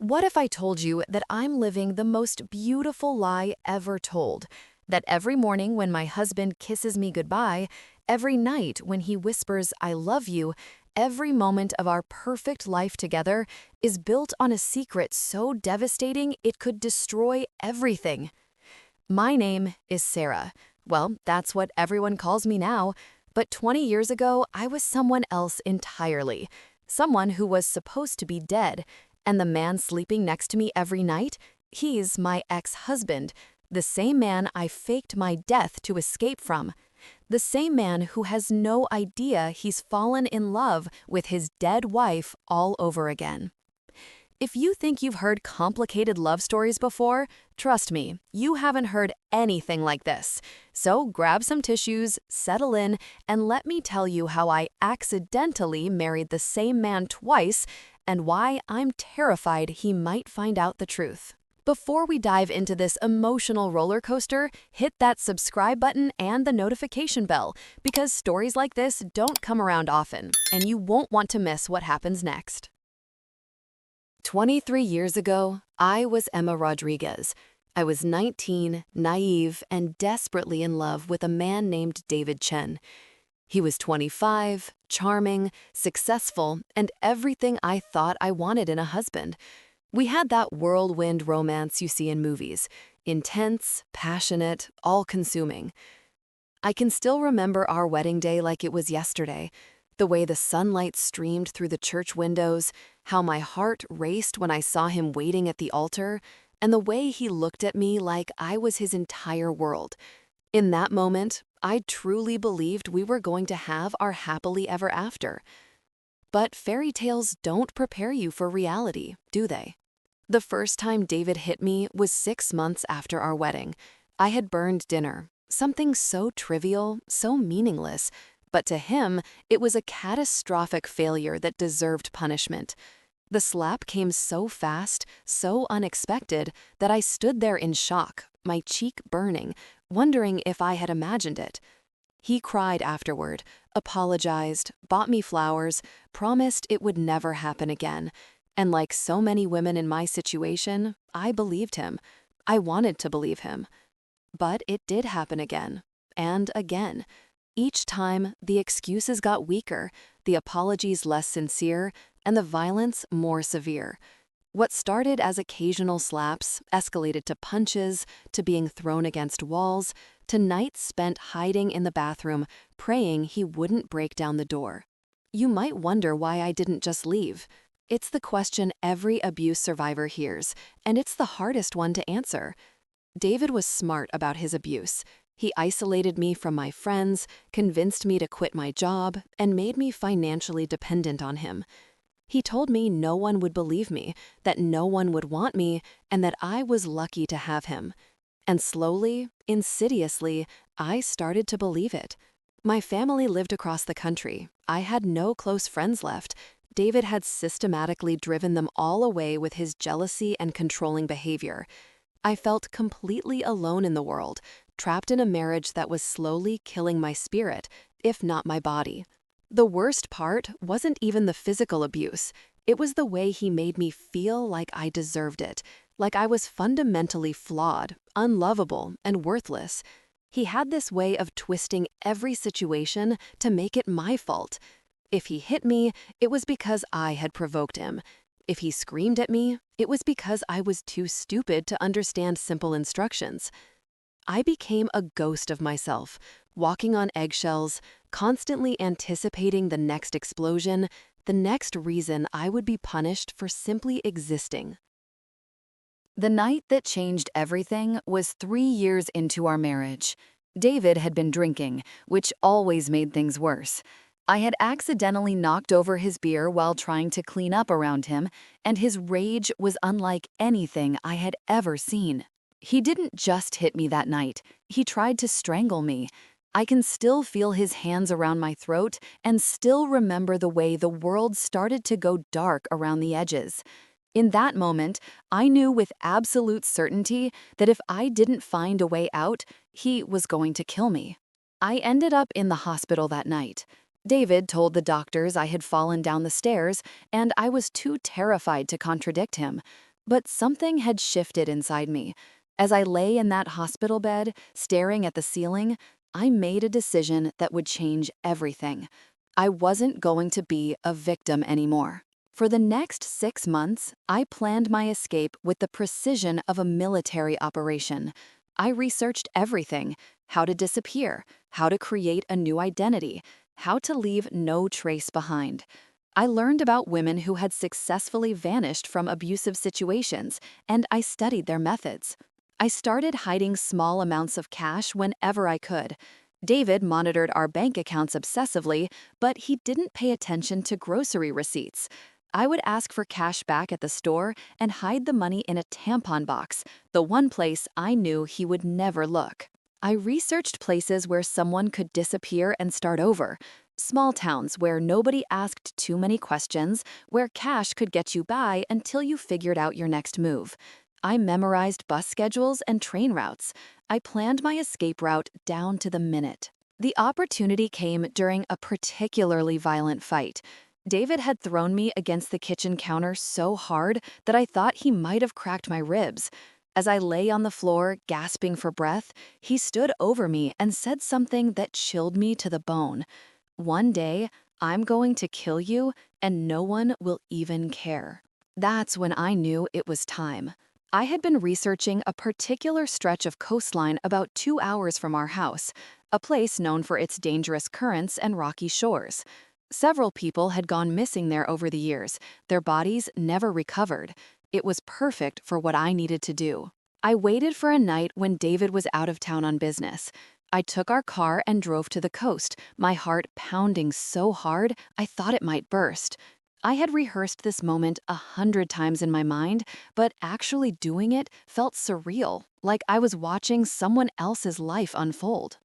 What if I told you that I'm living the most beautiful lie ever told? That every morning when my husband kisses me goodbye, every night when he whispers, I love you, every moment of our perfect life together is built on a secret so devastating it could destroy everything. My name is Sarah. Well, that's what everyone calls me now. But 20 years ago, I was someone else entirely. Someone who was supposed to be dead. And the man sleeping next to me every night, he's my ex-husband. The same man I faked my death to escape from. The same man who has no idea he's fallen in love with his dead wife all over again. If you think you've heard complicated love stories before, trust me, you haven't heard anything like this. So grab some tissues, settle in, and let me tell you how I accidentally married the same man twice and why I'm terrified he might find out the truth. Before we dive into this emotional roller coaster, hit that subscribe button and the notification bell because stories like this don't come around often, and you won't want to miss what happens next. 23 years ago, I was Emma Rodriguez. I was 19, naive, and desperately in love with a man named David Chen. He was 25, charming, successful, and everything I thought I wanted in a husband. We had that whirlwind romance you see in movies, intense, passionate, all-consuming. I can still remember our wedding day like it was yesterday. The way the sunlight streamed through the church windows, how my heart raced when I saw him waiting at the altar, and the way he looked at me like I was his entire world. In that moment, I truly believed we were going to have our happily ever after. But fairy tales don't prepare you for reality, do they? The first time David hit me was 6 months after our wedding. I had burned dinner, something so trivial, so meaningless, but to him, it was a catastrophic failure that deserved punishment. The slap came so fast, so unexpected, that I stood there in shock, my cheek burning, wondering if I had imagined it. He cried afterward, apologized, bought me flowers, promised it would never happen again. And like so many women in my situation, I believed him. I wanted to believe him. But it did happen again, and again. Each time, the excuses got weaker, the apologies less sincere, and the violence more severe. What started as occasional slaps escalated to punches, to being thrown against walls, to nights spent hiding in the bathroom, praying he wouldn't break down the door. You might wonder why I didn't just leave. It's the question every abuse survivor hears, and it's the hardest one to answer. David was smart about his abuse. He isolated me from my friends, convinced me to quit my job, and made me financially dependent on him. He told me no one would believe me, that no one would want me, and that I was lucky to have him. And slowly, insidiously, I started to believe it. My family lived across the country. I had no close friends left. David had systematically driven them all away with his jealousy and controlling behavior. I felt completely alone in the world, trapped in a marriage that was slowly killing my spirit, if not my body. The worst part wasn't even the physical abuse. It was the way he made me feel like I deserved it, like I was fundamentally flawed, unlovable, and worthless. He had this way of twisting every situation to make it my fault. If he hit me, it was because I had provoked him. If he screamed at me, it was because I was too stupid to understand simple instructions. I became a ghost of myself, walking on eggshells, constantly anticipating the next explosion, the next reason I would be punished for simply existing. The night that changed everything was 3 years into our marriage. David had been drinking, which always made things worse. I had accidentally knocked over his beer while trying to clean up around him, and his rage was unlike anything I had ever seen. He didn't just hit me that night, he tried to strangle me. I can still feel his hands around my throat and still remember the way the world started to go dark around the edges. In that moment, I knew with absolute certainty that if I didn't find a way out, he was going to kill me. I ended up in the hospital that night. David told the doctors I had fallen down the stairs, and I was too terrified to contradict him. But something had shifted inside me. As I lay in that hospital bed, staring at the ceiling, I made a decision that would change everything. I wasn't going to be a victim anymore. For the next 6 months, I planned my escape with the precision of a military operation. I researched everything: how to disappear, how to create a new identity, how to leave no trace behind. I learned about women who had successfully vanished from abusive situations, and I studied their methods. I started hiding small amounts of cash whenever I could. David monitored our bank accounts obsessively, but he didn't pay attention to grocery receipts. I would ask for cash back at the store and hide the money in a tampon box, the one place I knew he would never look. I researched places where someone could disappear and start over. Small towns where nobody asked too many questions, where cash could get you by until you figured out your next move. I memorized bus schedules and train routes. I planned my escape route down to the minute. The opportunity came during a particularly violent fight. David had thrown me against the kitchen counter so hard that I thought he might have cracked my ribs. As I lay on the floor, gasping for breath, he stood over me and said something that chilled me to the bone. "One day, I'm going to kill you, and no one will even care." That's when I knew it was time. I had been researching a particular stretch of coastline about 2 hours from our house, a place known for its dangerous currents and rocky shores. Several people had gone missing there over the years, their bodies never recovered. It was perfect for what I needed to do. I waited for a night when David was out of town on business. I took our car and drove to the coast, my heart pounding so hard I thought it might burst. I had rehearsed this moment 100 times in my mind, but actually doing it felt surreal, like I was watching someone else's life unfold.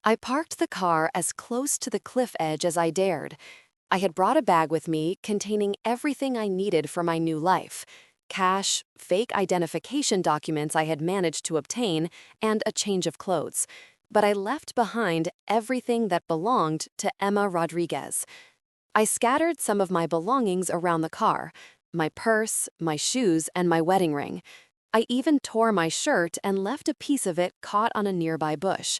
I parked the car as close to the cliff edge as I dared. I had brought a bag with me containing everything I needed for my new life: cash, fake identification documents I had managed to obtain, and a change of clothes. But I left behind everything that belonged to Emma Rodriguez. I scattered some of my belongings around the car: my purse, my shoes, and my wedding ring. I even tore my shirt and left a piece of it caught on a nearby bush.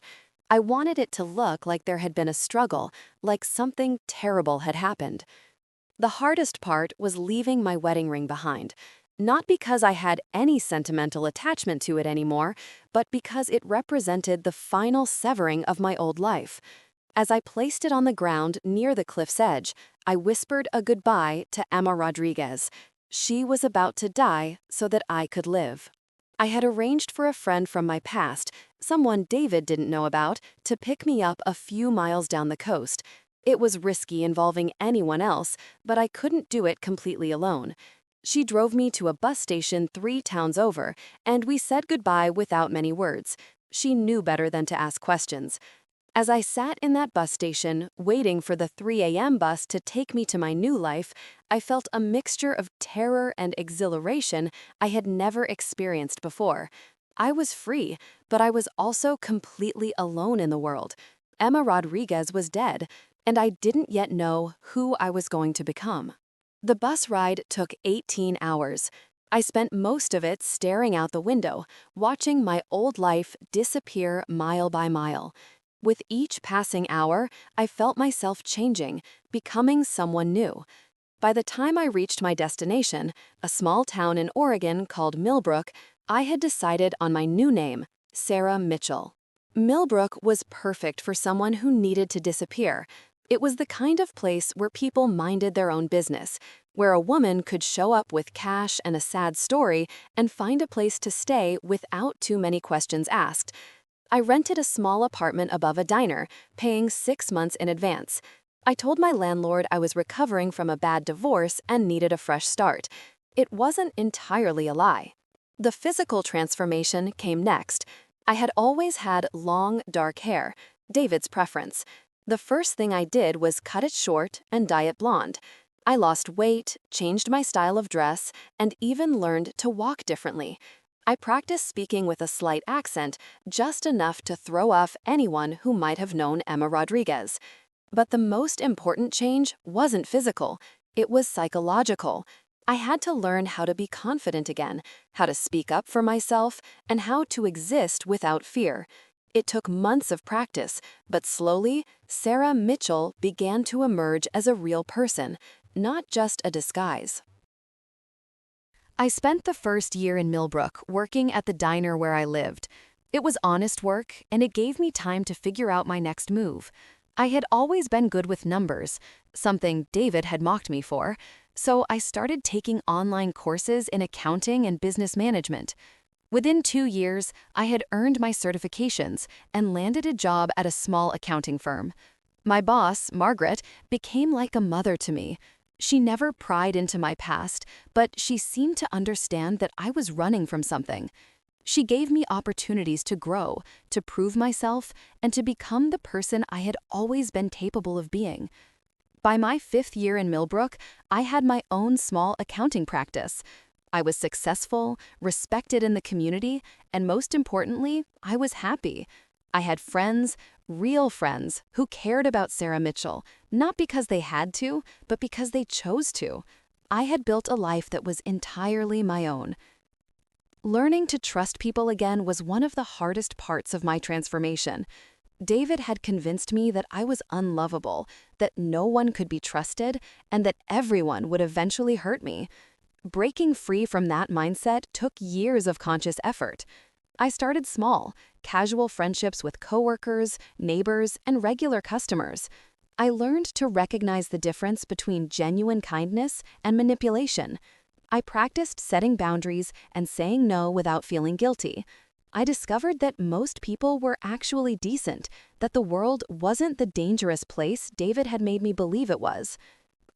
I wanted it to look like there had been a struggle, like something terrible had happened. The hardest part was leaving my wedding ring behind, not because I had any sentimental attachment to it anymore, but because it represented the final severing of my old life. As I placed it on the ground near the cliff's edge, I whispered a goodbye to Emma Rodriguez. She was about to die so that I could live. I had arranged for a friend from my past, someone David didn't know about, to pick me up a few miles down the coast. It was risky involving anyone else, but I couldn't do it completely alone. She drove me to a bus station 3 towns over, and we said goodbye without many words. She knew better than to ask questions. As I sat in that bus station, waiting for the 3 a.m. bus to take me to my new life, I felt a mixture of terror and exhilaration I had never experienced before. I was free, but I was also completely alone in the world. Emma Rodriguez was dead, and I didn't yet know who I was going to become. The bus ride took 18 hours. I spent most of it staring out the window, watching my old life disappear mile by mile. With each passing hour, I felt myself changing, becoming someone new. By the time I reached my destination, a small town in Oregon called Millbrook, I had decided on my new name, Sarah Mitchell. Millbrook was perfect for someone who needed to disappear. It was the kind of place where people minded their own business, where a woman could show up with cash and a sad story and find a place to stay without too many questions asked. I rented a small apartment above a diner, paying 6 months in advance. I told my landlord I was recovering from a bad divorce and needed a fresh start. It wasn't entirely a lie. The physical transformation came next. I had always had long, dark hair, David's preference. The first thing I did was cut it short and dye it blonde. I lost weight, changed my style of dress, and even learned to walk differently. I practiced speaking with a slight accent, just enough to throw off anyone who might have known Emma Rodriguez. But the most important change wasn't physical, it was psychological. I had to learn how to be confident again, how to speak up for myself, and how to exist without fear. It took months of practice, but slowly, Sarah Mitchell began to emerge as a real person, not just a disguise. I spent the first year in Millbrook working at the diner where I lived. It was honest work, and it gave me time to figure out my next move. I had always been good with numbers, something David had mocked me for, so I started taking online courses in accounting and business management. Within 2 years, I had earned my certifications and landed a job at a small accounting firm. My boss, Margaret, became like a mother to me. She never pried into my past, but she seemed to understand that I was running from something. She gave me opportunities to grow, to prove myself, and to become the person I had always been capable of being. By my 5th year in Millbrook, I had my own small accounting practice. I was successful, respected in the community, and most importantly, I was happy. I had friends, real friends, who cared about Sarah Mitchell, not because they had to, but because they chose to. I had built a life that was entirely my own. Learning to trust people again was one of the hardest parts of my transformation. David had convinced me that I was unlovable, that no one could be trusted, and that everyone would eventually hurt me. Breaking free from that mindset took years of conscious effort. I started small, casual friendships with coworkers, neighbors, and regular customers. I learned to recognize the difference between genuine kindness and manipulation. I practiced setting boundaries and saying no without feeling guilty. I discovered that most people were actually decent, that the world wasn't the dangerous place David had made me believe it was.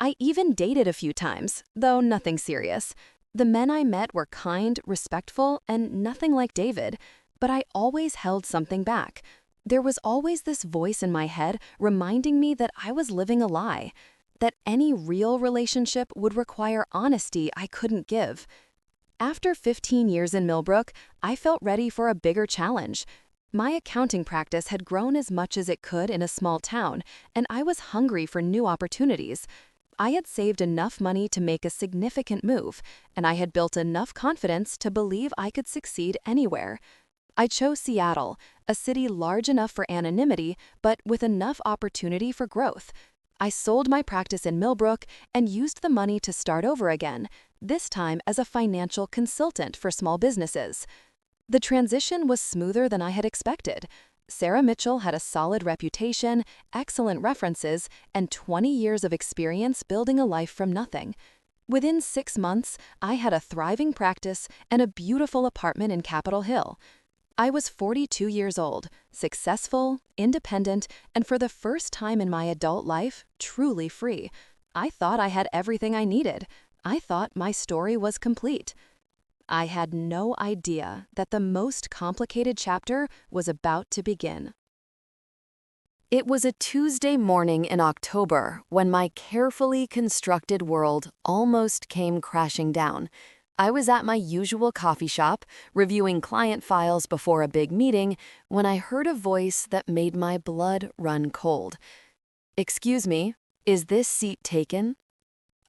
I even dated a few times, though nothing serious. The men I met were kind, respectful, and nothing like David, but I always held something back. There was always this voice in my head reminding me that I was living a lie, that any real relationship would require honesty I couldn't give. After 15 years in Millbrook, I felt ready for a bigger challenge. My accounting practice had grown as much as it could in a small town, and I was hungry for new opportunities. I had saved enough money to make a significant move, and I had built enough confidence to believe I could succeed anywhere. I chose Seattle, a city large enough for anonymity, but with enough opportunity for growth. I sold my practice in Millbrook and used the money to start over again, this time as a financial consultant for small businesses. The transition was smoother than I had expected. Sarah Mitchell had a solid reputation, excellent references, and 20 years of experience building a life from nothing. Within 6 months, I had a thriving practice and a beautiful apartment in Capitol Hill. I was 42 years old, successful, independent, and for the first time in my adult life, truly free. I thought I had everything I needed. I thought my story was complete. I had no idea that the most complicated chapter was about to begin. It was a Tuesday morning in October when my carefully constructed world almost came crashing down. I was at my usual coffee shop, reviewing client files before a big meeting, when I heard a voice that made my blood run cold. "Excuse me, is this seat taken?"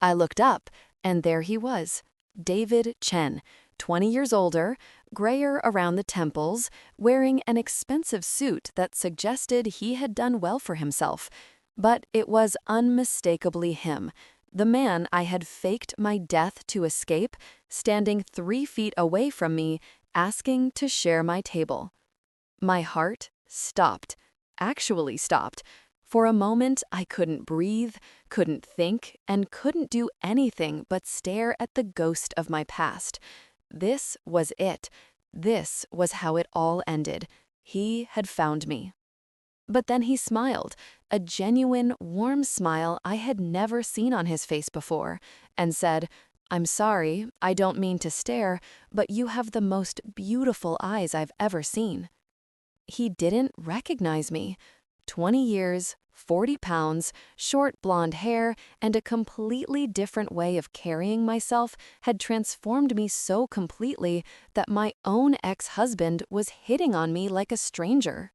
I looked up, and there he was, David Chen, 20 years older, grayer around the temples, wearing an expensive suit that suggested he had done well for himself. But it was unmistakably him, the man I had faked my death to escape, standing 3 feet away from me, asking to share my table. My heart stopped, actually stopped. For a moment, I couldn't breathe, couldn't think, and couldn't do anything but stare at the ghost of my past. This was it. This was how it all ended. He had found me. But then he smiled, a genuine, warm smile I had never seen on his face before, and said, "I'm sorry, I don't mean to stare, but you have the most beautiful eyes I've ever seen." He didn't recognize me. 20 years, 40 pounds, short blonde hair, and a completely different way of carrying myself had transformed me so completely that my own ex-husband was hitting on me like a stranger.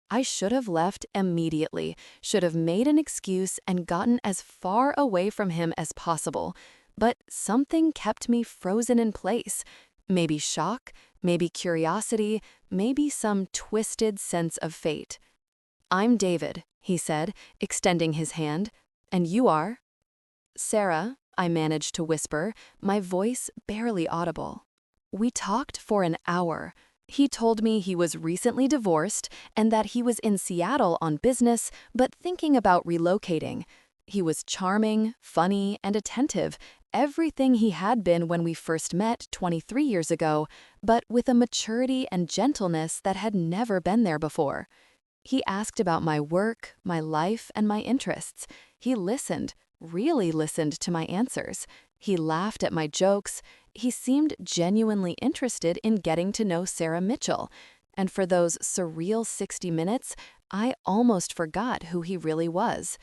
I should have left immediately, should have made an excuse and gotten as far away from him as possible. But something kept me frozen in place. Maybe shock, maybe curiosity, maybe some twisted sense of fate. "I'm David," he said, extending his hand. "And you are?" "Sarah," I managed to whisper, my voice barely audible. We talked for an hour. He told me he was recently divorced and that he was in Seattle on business, but thinking about relocating. He was charming, funny, and attentive, everything he had been when we first met 23 years ago, but with a maturity and gentleness that had never been there before. He asked about my work, my life, and my interests. He listened, really listened to my answers. He laughed at my jokes. He seemed genuinely interested in getting to know Sarah Mitchell. And for those surreal 60 minutes, I almost forgot who he really was.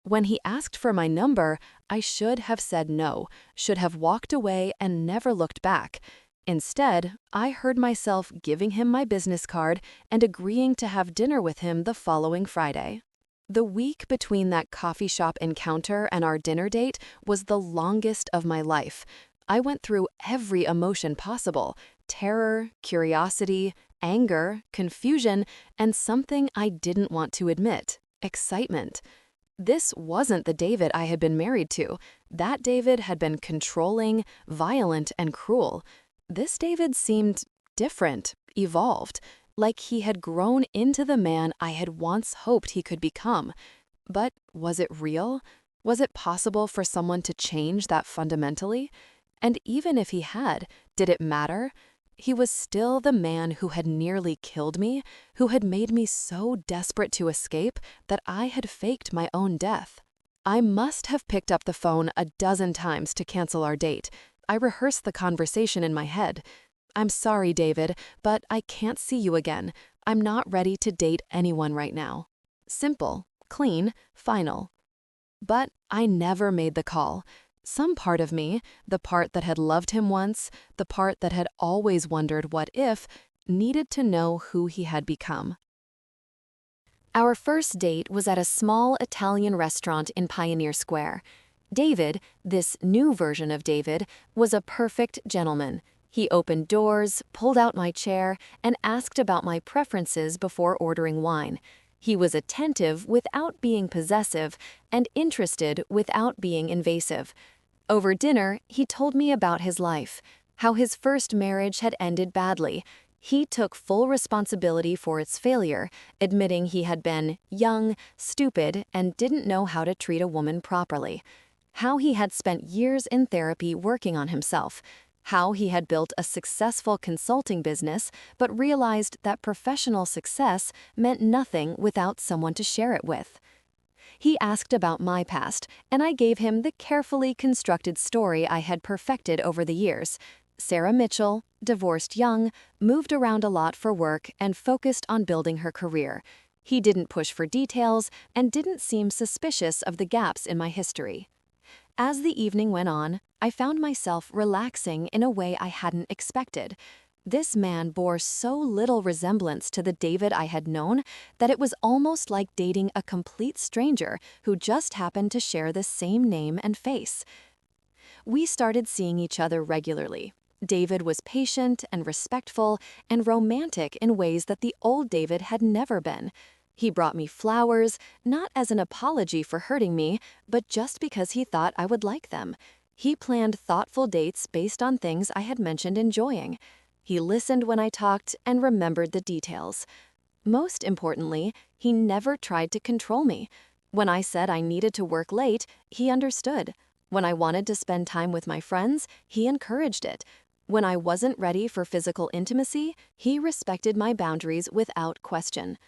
When he asked for my number, I should have said no, should have walked away and never looked back. Instead, I heard myself giving him my business card and agreeing to have dinner with him the following Friday. The week between that coffee shop encounter and our dinner date was the longest of my life. I went through every emotion possible: terror, curiosity, anger, confusion, and something I didn't want to admit: excitement. This wasn't the David I had been married to. That David had been controlling, violent, and cruel. This David seemed different, evolved, like he had grown into the man I had once hoped he could become. But was it real? Was it possible for someone to change that fundamentally? And even if he had, did it matter? He was still the man who had nearly killed me, who had made me so desperate to escape that I had faked my own death. I must have picked up the phone a dozen times to cancel our date. I rehearsed the conversation in my head. "I'm sorry, David, but I can't see you again. I'm not ready to date anyone right now." Simple, clean, final. But I never made the call. Some part of me, the part that had loved him once, the part that had always wondered what if, needed to know who he had become. Our first date was at a small Italian restaurant in Pioneer Square. David, this new version of David, was a perfect gentleman. He opened doors, pulled out my chair, and asked about my preferences before ordering wine. He was attentive without being possessive, and interested without being invasive. Over dinner, he told me about his life, how his first marriage had ended badly. He took full responsibility for its failure, admitting he had been young, stupid, and didn't know how to treat a woman properly. How he had spent years in therapy working on himself. How he had built a successful consulting business, but realized that professional success meant nothing without someone to share it with. He asked about my past, and I gave him the carefully constructed story I had perfected over the years. Sarah Mitchell, divorced young, moved around a lot for work, and focused on building her career. He didn't push for details and didn't seem suspicious of the gaps in my history. As the evening went on, I found myself relaxing in a way I hadn't expected. This man bore so little resemblance to the David I had known that it was almost like dating a complete stranger who just happened to share the same name and face. We started seeing each other regularly. David was patient and respectful and romantic in ways that the old David had never been. He brought me flowers, not as an apology for hurting me, but just because he thought I would like them. He planned thoughtful dates based on things I had mentioned enjoying. He listened when I talked and remembered the details. Most importantly, he never tried to control me. When I said I needed to work late, he understood. When I wanted to spend time with my friends, he encouraged it. When I wasn't ready for physical intimacy, he respected my boundaries without question.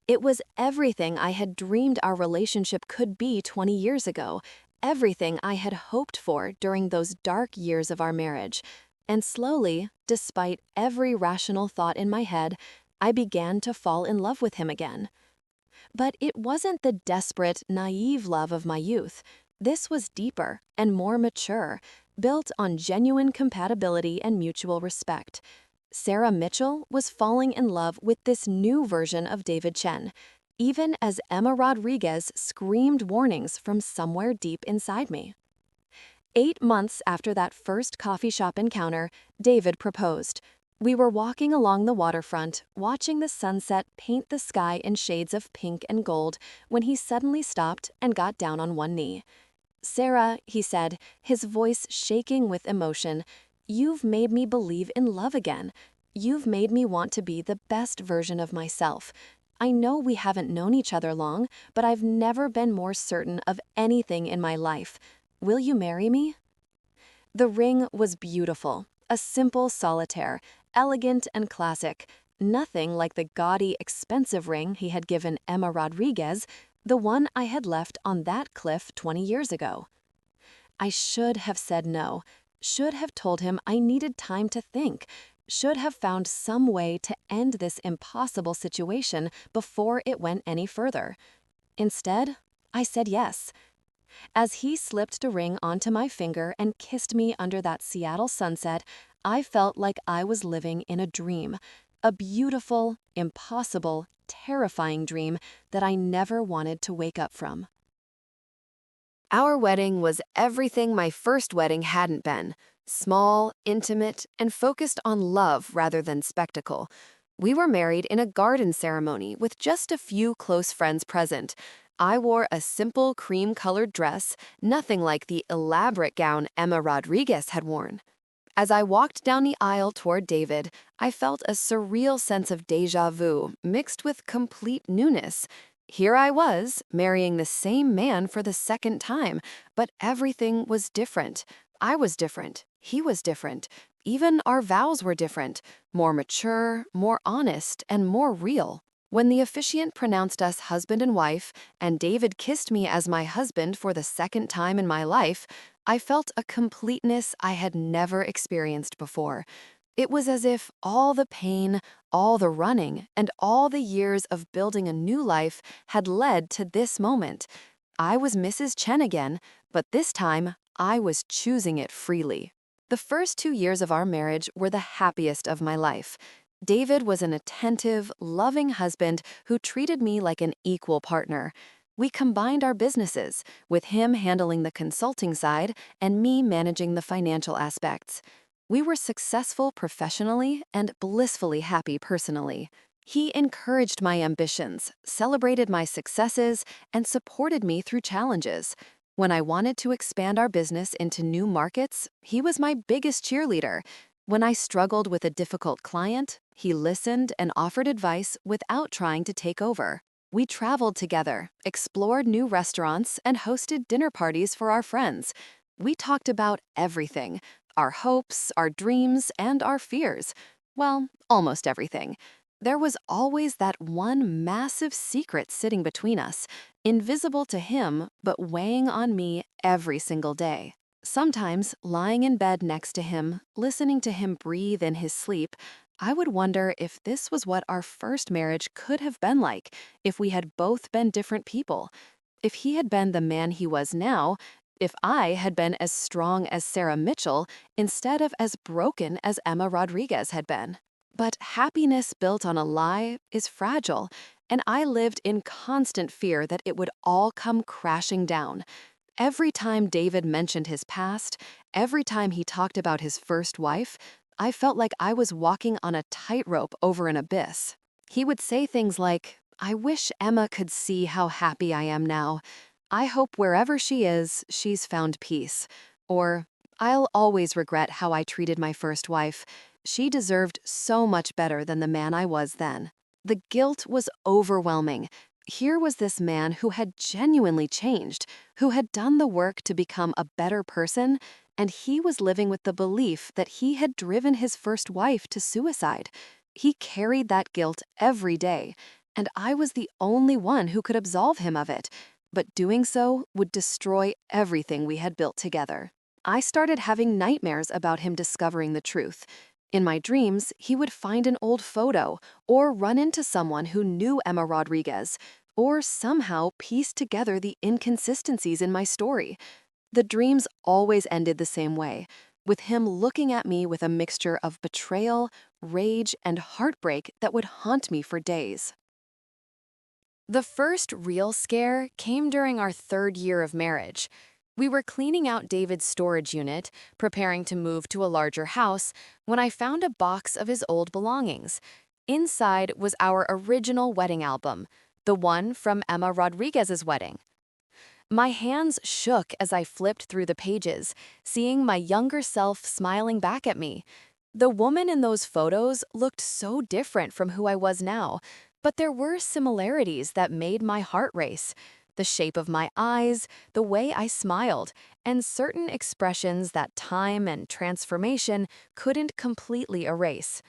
It was everything I had dreamed our relationship could be 20 years ago, everything I had hoped for during those dark years of our marriage. And slowly, despite every rational thought in my head, I began to fall in love with him again. But it wasn't the desperate, naive love of my youth. This was deeper and more mature, built on genuine compatibility and mutual respect. Sarah Mitchell was falling in love with this new version of David Chen, even as Emma Rodriguez screamed warnings from somewhere deep inside me. 8 months after that first coffee shop encounter, David proposed. We were walking along the waterfront, watching the sunset paint the sky in shades of pink and gold, when he suddenly stopped and got down on one knee. "Sarah," he said, his voice shaking with emotion, "you've made me believe in love again. You've made me want to be the best version of myself. I know we haven't known each other long, but I've never been more certain of anything in my life. Will you marry me?" The ring was beautiful, a simple solitaire, elegant and classic, nothing like the gaudy, expensive ring he had given Emma Rodriguez, the one I had left on that cliff 20 years ago. I should have said no, should have told him I needed time to think, should have found some way to end this impossible situation before it went any further. Instead, I said yes. As he slipped a ring onto my finger and kissed me under that Seattle sunset, I felt like I was living in a dream, a beautiful, impossible, terrifying dream that I never wanted to wake up from. Our wedding was everything my first wedding hadn't been: small, intimate, and focused on love rather than spectacle. We were married in a garden ceremony with just a few close friends present. I wore a simple cream-colored dress, nothing like the elaborate gown Emma Rodriguez had worn. As I walked down the aisle toward David, I felt a surreal sense of déjà vu mixed with complete newness. Here I was, marrying the same man for the second time, but everything was different. I was different. He was different. Even our vows were different, more mature, more honest, and more real. When the officiant pronounced us husband and wife, and David kissed me as my husband for the second time in my life, I felt a completeness I had never experienced before. It was as if all the pain, all the running, and all the years of building a new life had led to this moment. I was Mrs. Chen again, but this time I was choosing it freely. The first 2 years of our marriage were the happiest of my life. David was an attentive, loving husband who treated me like an equal partner. We combined our businesses, with him handling the consulting side and me managing the financial aspects. We were successful professionally and blissfully happy personally. He encouraged my ambitions, celebrated my successes, and supported me through challenges. When I wanted to expand our business into new markets, he was my biggest cheerleader. When I struggled with a difficult client, he listened and offered advice without trying to take over. We traveled together, explored new restaurants, and hosted dinner parties for our friends. We talked about everything: our hopes, our dreams, and our fears. Well, almost everything. There was always that one massive secret sitting between us, invisible to him, but weighing on me every single day. Sometimes, lying in bed next to him, listening to him breathe in his sleep, I would wonder if this was what our first marriage could have been like, if we had both been different people. If he had been the man he was now, if I had been as strong as Sarah Mitchell instead of as broken as Emma Rodriguez had been. But happiness built on a lie is fragile, and I lived in constant fear that it would all come crashing down. Every time David mentioned his past, every time he talked about his first wife, I felt like I was walking on a tightrope over an abyss. He would say things like, "I wish Emma could see how happy I am now. I hope wherever she is, she's found peace." Or, "I'll always regret how I treated my first wife. She deserved so much better than the man I was then." The guilt was overwhelming. Here was this man who had genuinely changed, who had done the work to become a better person, and he was living with the belief that he had driven his first wife to suicide. He carried that guilt every day, and I was the only one who could absolve him of it. But doing so would destroy everything we had built together. I started having nightmares about him discovering the truth. In my dreams, he would find an old photo or run into someone who knew Emma Rodriguez, or somehow piece together the inconsistencies in my story. The dreams always ended the same way, with him looking at me with a mixture of betrayal, rage, and heartbreak that would haunt me for days. The first real scare came during our 3rd year of marriage. We were cleaning out David's storage unit, preparing to move to a larger house, when I found a box of his old belongings. Inside was our original wedding album, the one from Emma Rodriguez's wedding. My hands shook as I flipped through the pages, seeing my younger self smiling back at me. The woman in those photos looked so different from who I was now, but there were similarities that made my heart race. The shape of my eyes, the way I smiled, and certain expressions that time and transformation couldn't completely erase.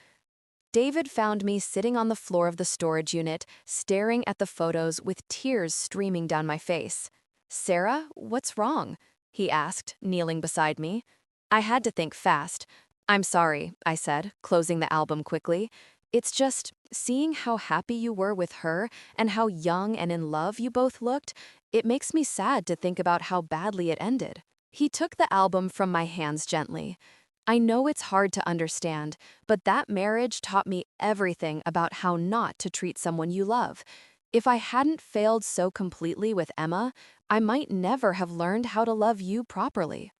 David found me sitting on the floor of the storage unit, staring at the photos with tears streaming down my face. "Sarah, what's wrong?" he asked, kneeling beside me. I had to think fast. "I'm sorry," I said, closing the album quickly. "It's just, seeing how happy you were with her and how young and in love you both looked, it makes me sad to think about how badly it ended." He took the album from my hands gently. "I know it's hard to understand, but that marriage taught me everything about how not to treat someone you love. If I hadn't failed so completely with Emma, I might never have learned how to love you properly."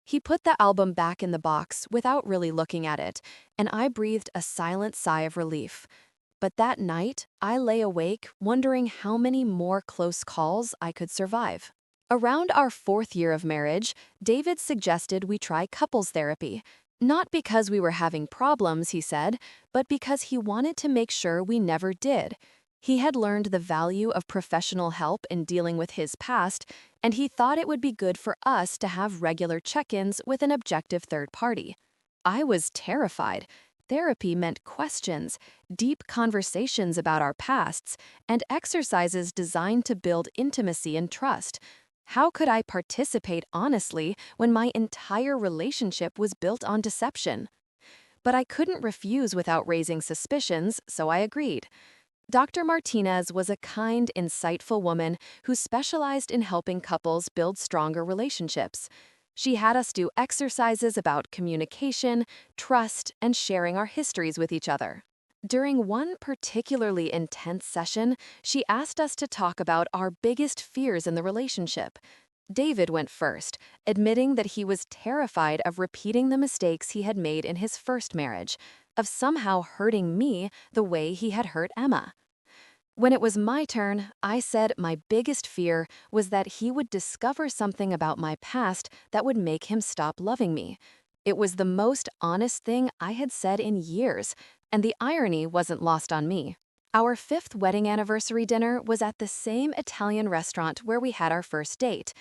He put the album back in the box without really looking at it, and I breathed a silent sigh of relief. But that night, I lay awake wondering how many more close calls I could survive. Around our 4th year of marriage, David suggested we try couples therapy. Not because we were having problems, he said, but because he wanted to make sure we never did. He had learned the value of professional help in dealing with his past, and he thought it would be good for us to have regular check-ins with an objective third party. I was terrified. Therapy meant questions, deep conversations about our pasts, and exercises designed to build intimacy and trust. How could I participate honestly when my entire relationship was built on deception? But I couldn't refuse without raising suspicions, so I agreed. Dr. Martinez was a kind, insightful woman who specialized in helping couples build stronger relationships. She had us do exercises about communication, trust, and sharing our histories with each other. During one particularly intense session, she asked us to talk about our biggest fears in the relationship. David went first, admitting that he was terrified of repeating the mistakes he had made in his first marriage, of somehow hurting me the way he had hurt Emma. When it was my turn, I said my biggest fear was that he would discover something about my past that would make him stop loving me. It was the most honest thing I had said in years, and the irony wasn't lost on me. Our 5th wedding anniversary dinner was at the same Italian restaurant where we had our first date.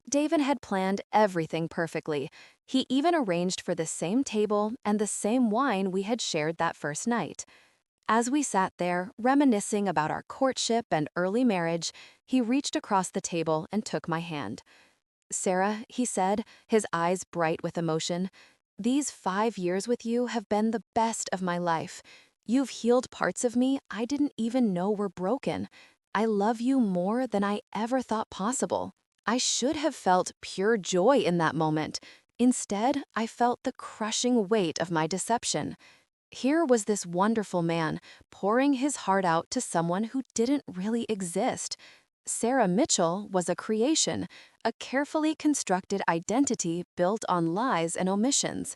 David had planned everything perfectly. He even arranged for the same table and the same wine we had shared that first night. As we sat there, reminiscing about our courtship and early marriage, he reached across the table and took my hand. "Sarah," he said, his eyes bright with emotion, "these 5 years with you have been the best of my life. You've healed parts of me I didn't even know were broken. I love you more than I ever thought possible." I should have felt pure joy in that moment. Instead, I felt the crushing weight of my deception. Here was this wonderful man pouring his heart out to someone who didn't really exist. Sarah Mitchell was a creation, a carefully constructed identity built on lies and omissions.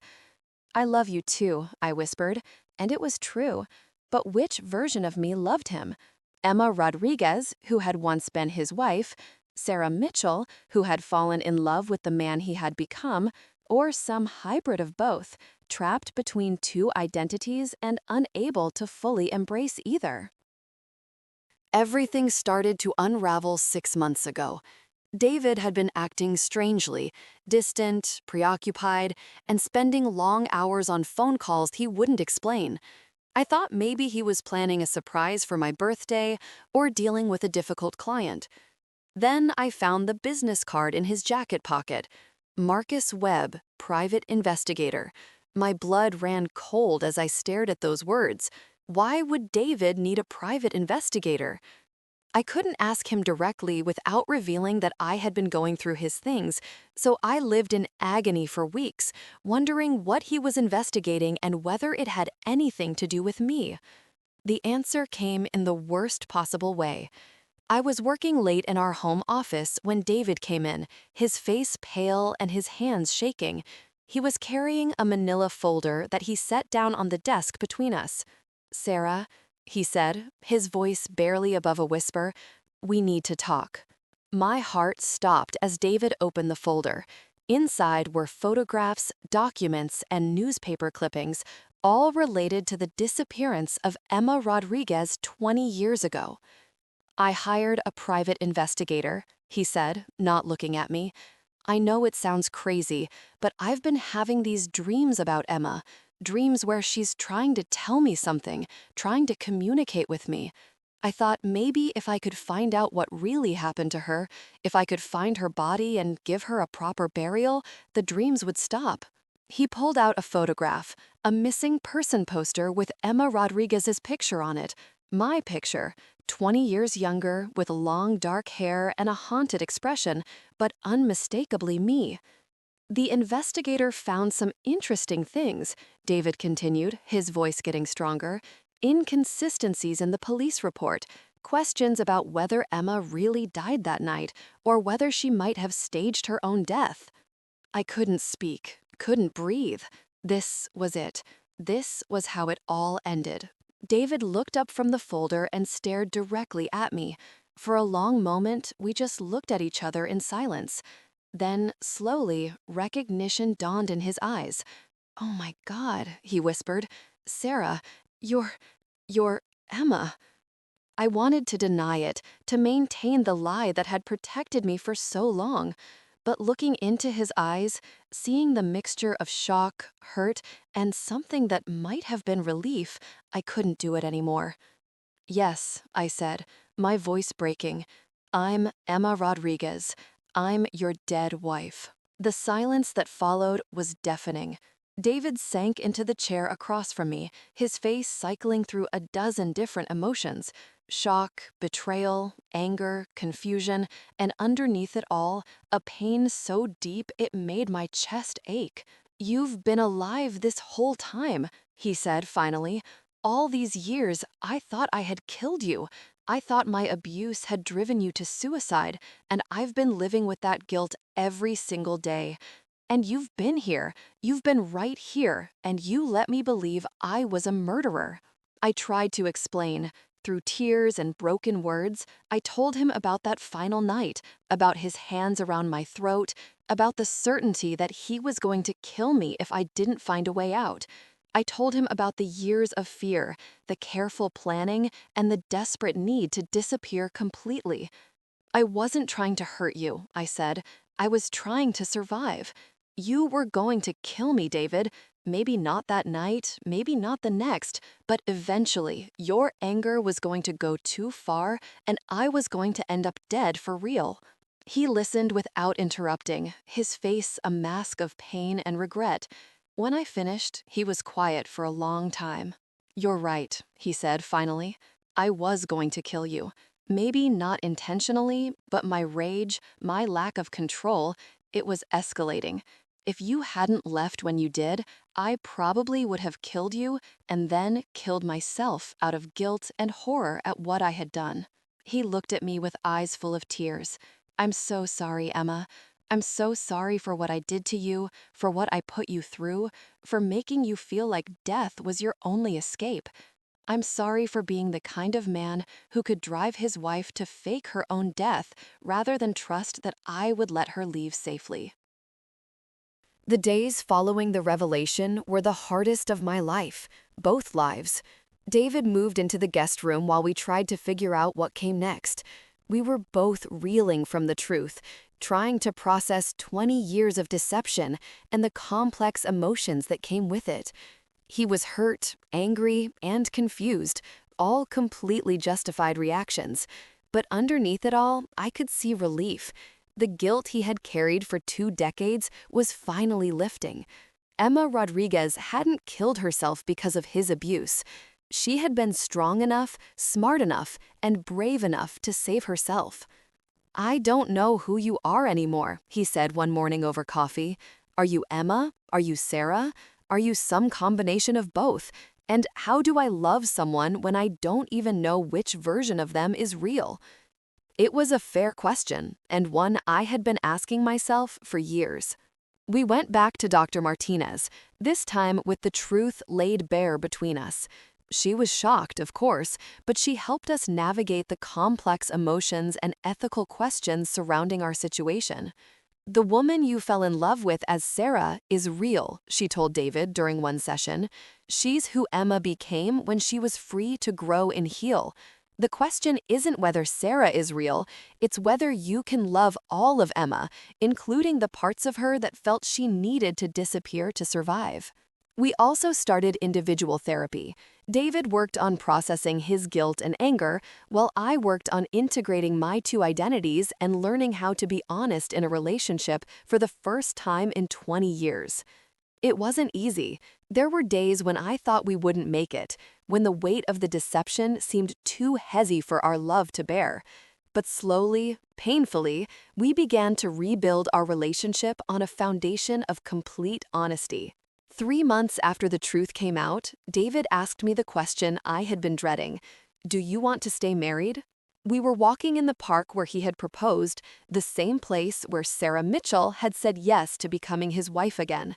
"I love you too," I whispered, and it was true. But which version of me loved him? Emma Rodriguez, who had once been his wife, Sarah Mitchell, who had fallen in love with the man he had become, or some hybrid of both, trapped between two identities and unable to fully embrace either. Everything started to unravel 6 months ago. David had been acting strangely, distant, preoccupied, and spending long hours on phone calls he wouldn't explain. I thought maybe he was planning a surprise for my birthday or dealing with a difficult client. Then I found the business card in his jacket pocket. Marcus Webb, private investigator. My blood ran cold as I stared at those words. Why would David need a private investigator? I couldn't ask him directly without revealing that I had been going through his things, so I lived in agony for weeks, wondering what he was investigating and whether it had anything to do with me. The answer came in the worst possible way. I was working late in our home office when David came in, his face pale and his hands shaking. He was carrying a manila folder that he set down on the desk between us. "Sarah," he said, his voice barely above a whisper, "we need to talk." My heart stopped as David opened the folder. Inside were photographs, documents, and newspaper clippings, all related to the disappearance of Emma Rodriguez 20 years ago. "I hired a private investigator," he said, not looking at me. "I know it sounds crazy, but I've been having these dreams about Emma, dreams where she's trying to tell me something, trying to communicate with me. I thought maybe if I could find out what really happened to her, if I could find her body and give her a proper burial, the dreams would stop." He pulled out a photograph, a missing person poster with Emma Rodriguez's picture on it, my picture, 20 years younger, with long dark hair and a haunted expression, but unmistakably me. "The investigator found some interesting things," David continued, his voice getting stronger. "Inconsistencies in the police report, questions about whether Emma really died that night, or whether she might have staged her own death." I couldn't speak, couldn't breathe. This was it. This was how it all ended. David looked up from the folder and stared directly at me. For a long moment, we just looked at each other in silence. Then, slowly, recognition dawned in his eyes. "Oh my God," he whispered. "Sarah, you're Emma." I wanted to deny it, to maintain the lie that had protected me for so long. But looking into his eyes, seeing the mixture of shock, hurt, and something that might have been relief, I couldn't do it anymore. "Yes," I said, my voice breaking. "I'm Emma Rodriguez. I'm your dead wife." The silence that followed was deafening. David sank into the chair across from me, his face cycling through a dozen different emotions: shock, betrayal, anger, confusion, and underneath it all, a pain so deep it made my chest ache. "You've been alive this whole time," he said finally. "All these years, I thought I had killed you. I thought my abuse had driven you to suicide, and I've been living with that guilt every single day. And you've been here. You've been right here, and you let me believe I was a murderer." I tried to explain. Through tears and broken words, I told him about that final night, about his hands around my throat, about the certainty that he was going to kill me if I didn't find a way out. I told him about the years of fear, the careful planning, and the desperate need to disappear completely. "I wasn't trying to hurt you," I said. "I was trying to survive. You were going to kill me, David. Maybe not that night, maybe not the next, but eventually your anger was going to go too far and I was going to end up dead for real." He listened without interrupting, his face a mask of pain and regret. When I finished, he was quiet for a long time. "You're right," he said finally. "I was going to kill you. Maybe not intentionally, but my rage, my lack of control, it was escalating. If you hadn't left when you did, I probably would have killed you and then killed myself out of guilt and horror at what I had done." He looked at me with eyes full of tears. "I'm so sorry, Emma. I'm so sorry for what I did to you, for what I put you through, for making you feel like death was your only escape. I'm sorry for being the kind of man who could drive his wife to fake her own death rather than trust that I would let her leave safely." The days following the revelation were the hardest of my life, both lives. David moved into the guest room while we tried to figure out what came next. We were both reeling from the truth, trying to process 20 years of deception and the complex emotions that came with it. He was hurt, angry, and confused, all completely justified reactions. But underneath it all, I could see relief. The guilt he had carried for 2 decades was finally lifting. Emma Rodriguez hadn't killed herself because of his abuse. She had been strong enough, smart enough, and brave enough to save herself. "I don't know who you are anymore," he said one morning over coffee. "Are you Emma? Are you Sarah? Are you some combination of both? And how do I love someone when I don't even know which version of them is real?" It was a fair question, and one I had been asking myself for years. We went back to Dr. Martinez, this time with the truth laid bare between us. She was shocked, of course, but she helped us navigate the complex emotions and ethical questions surrounding our situation. The woman you fell in love with as Sarah is real, she told David during one session. She's who Emma became when she was free to grow and heal. The question isn't whether Sarah is real, it's whether you can love all of Emma, including the parts of her that felt she needed to disappear to survive. We also started individual therapy. David worked on processing his guilt and anger, while I worked on integrating my two identities and learning how to be honest in a relationship for the first time in 20 years. It wasn't easy. There were days when I thought we wouldn't make it, when the weight of the deception seemed too heavy for our love to bear. But slowly, painfully, we began to rebuild our relationship on a foundation of complete honesty. 3 months after the truth came out, David asked me the question I had been dreading. Do you want to stay married? We were walking in the park where he had proposed, the same place where Sarah Mitchell had said yes to becoming his wife again.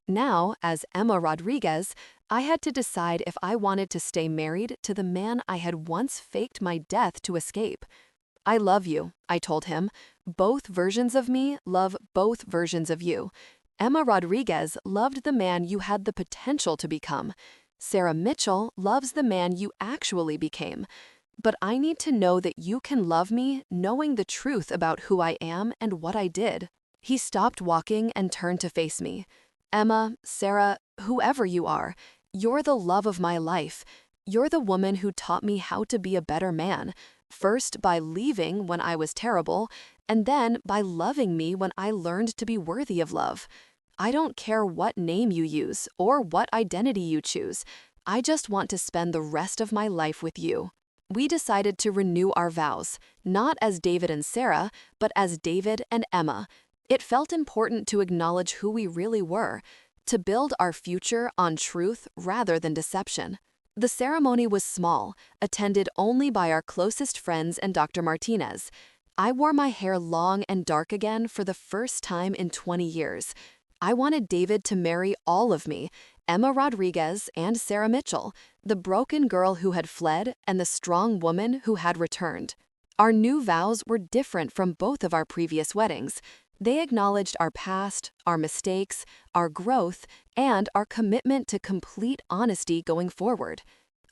Now, as Emma Rodriguez, I had to decide if I wanted to stay married to the man I had once faked my death to escape. I love you, I told him. Both versions of me love both versions of you. Emma Rodriguez loved the man you had the potential to become. Sarah Mitchell loves the man you actually became. But I need to know that you can love me knowing the truth about who I am and what I did. He stopped walking and turned to face me. Emma, Sarah, whoever you are, you're the love of my life. You're the woman who taught me how to be a better man, first by leaving when I was terrible, and then by loving me when I learned to be worthy of love. I don't care what name you use or what identity you choose. I just want to spend the rest of my life with you. We decided to renew our vows, not as David and Sarah, but as David and Emma. It felt important to acknowledge who we really were, to build our future on truth rather than deception. The ceremony was small, attended only by our closest friends and Dr. Martinez. I wore my hair long and dark again for the first time in 20 years. I wanted David to marry all of me, Emma Rodriguez and Sarah Mitchell, the broken girl who had fled and the strong woman who had returned. Our new vows were different from both of our previous weddings. They acknowledged our past, our mistakes, our growth, and our commitment to complete honesty going forward.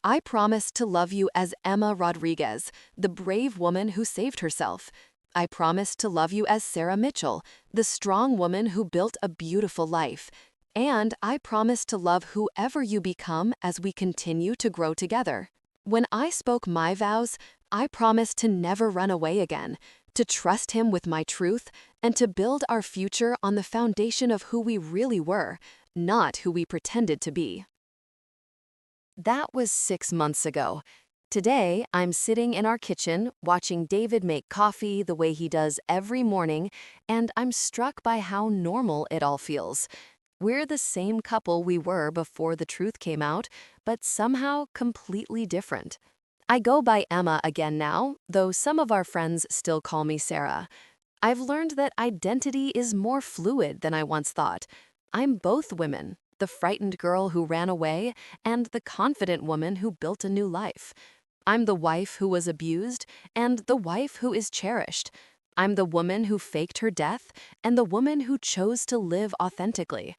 I promised to love you as Emma Rodriguez, the brave woman who saved herself. I promised to love you as Sarah Mitchell, the strong woman who built a beautiful life. And I promised to love whoever you become as we continue to grow together. When I spoke my vows, I promised to never run away again, to trust him with my truth, and to build our future on the foundation of who we really were, not who we pretended to be. That was 6 months ago. Today, I'm sitting in our kitchen watching David make coffee the way he does every morning, and I'm struck by how normal it all feels. We're the same couple we were before the truth came out, but somehow completely different. I go by Emma again now, though some of our friends still call me Sarah. I've learned that identity is more fluid than I once thought. I'm both women, the frightened girl who ran away and the confident woman who built a new life. I'm the wife who was abused and the wife who is cherished. I'm the woman who faked her death and the woman who chose to live authentically.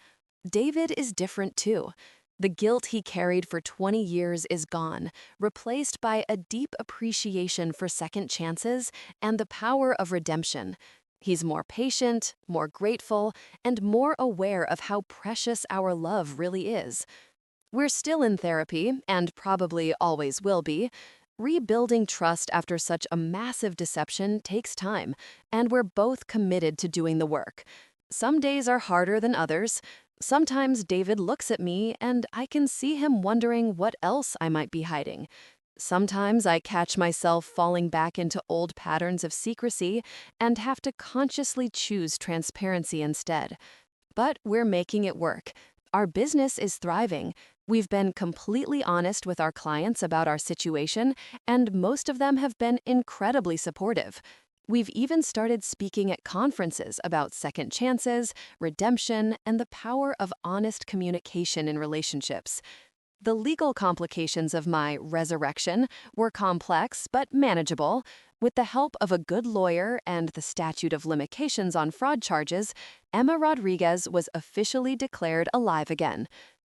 David is different too. The guilt he carried for 20 years is gone, replaced by a deep appreciation for second chances and the power of redemption. He's more patient, more grateful, and more aware of how precious our love really is. We're still in therapy, and probably always will be. Rebuilding trust after such a massive deception takes time, and we're both committed to doing the work. Some days are harder than others. Sometimes David looks at me and I can see him wondering what else I might be hiding. Sometimes I catch myself falling back into old patterns of secrecy and have to consciously choose transparency instead. But we're making it work. Our business is thriving. We've been completely honest with our clients about our situation, and most of them have been incredibly supportive. We've even started speaking at conferences about second chances, redemption, and the power of honest communication in relationships. The legal complications of my resurrection were complex but manageable. With the help of a good lawyer and the statute of limitations on fraud charges, Emma Rodriguez was officially declared alive again.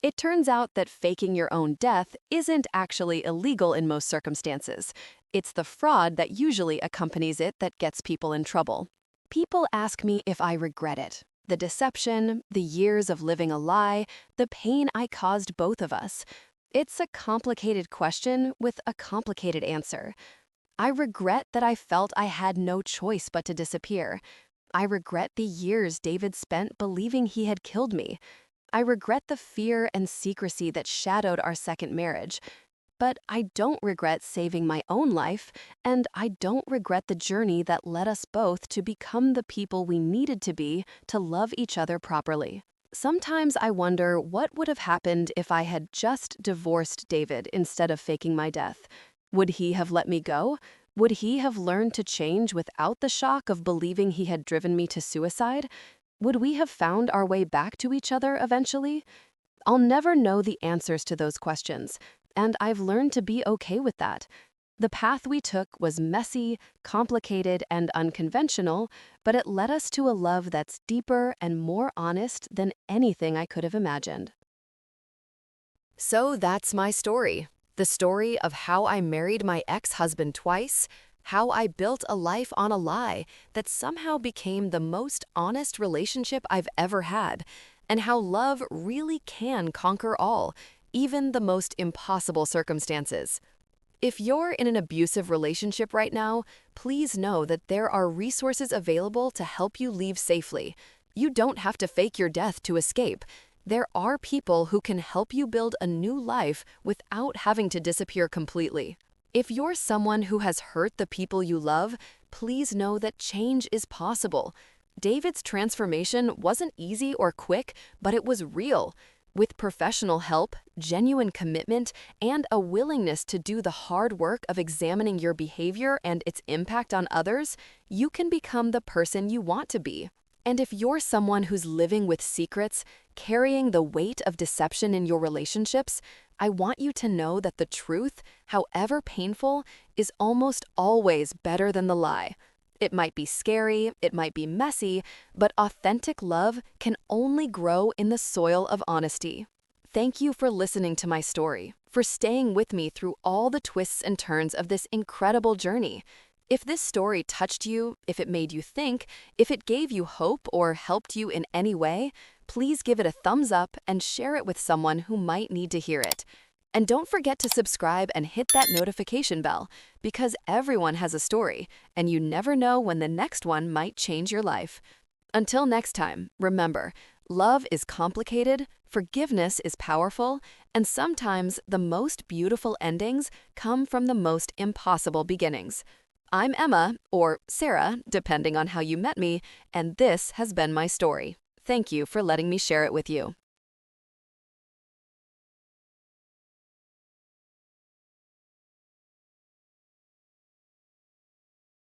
It turns out that faking your own death isn't actually illegal in most circumstances. It's the fraud that usually accompanies it that gets people in trouble. People ask me if I regret it. The deception, the years of living a lie, the pain I caused both of us. It's a complicated question with a complicated answer. I regret that I felt I had no choice but to disappear. I regret the years David spent believing he had killed me. I regret the fear and secrecy that shadowed our second marriage. But I don't regret saving my own life, and I don't regret the journey that led us both to become the people we needed to be to love each other properly. Sometimes I wonder what would have happened if I had just divorced David instead of faking my death. Would he have let me go? Would he have learned to change without the shock of believing he had driven me to suicide? Would we have found our way back to each other eventually? I'll never know the answers to those questions, and I've learned to be okay with that. The path we took was messy, complicated, and unconventional, but it led us to a love that's deeper and more honest than anything I could have imagined. So that's my story. The story of how I married my ex-husband twice, how I built a life on a lie that somehow became the most honest relationship I've ever had, and how love really can conquer all, even the most impossible circumstances. If you're in an abusive relationship right now, please know that there are resources available to help you leave safely. You don't have to fake your death to escape. There are people who can help you build a new life without having to disappear completely. If you're someone who has hurt the people you love, please know that change is possible. David's transformation wasn't easy or quick, but it was real. With professional help, genuine commitment, and a willingness to do the hard work of examining your behavior and its impact on others, you can become the person you want to be. And if you're someone who's living with secrets, carrying the weight of deception in your relationships, I want you to know that the truth, however painful, is almost always better than the lie. It might be scary, it might be messy, but authentic love can only grow in the soil of honesty. Thank you for listening to my story, for staying with me through all the twists and turns of this incredible journey. If this story touched you, if it made you think, if it gave you hope or helped you in any way, please give it a thumbs up and share it with someone who might need to hear it. And don't forget to subscribe and hit that notification bell, because everyone has a story, and you never know when the next one might change your life. Until next time, remember, love is complicated, forgiveness is powerful, and sometimes the most beautiful endings come from the most impossible beginnings. I'm Emma, or Sarah, depending on how you met me, and this has been my story. Thank you for letting me share it with you.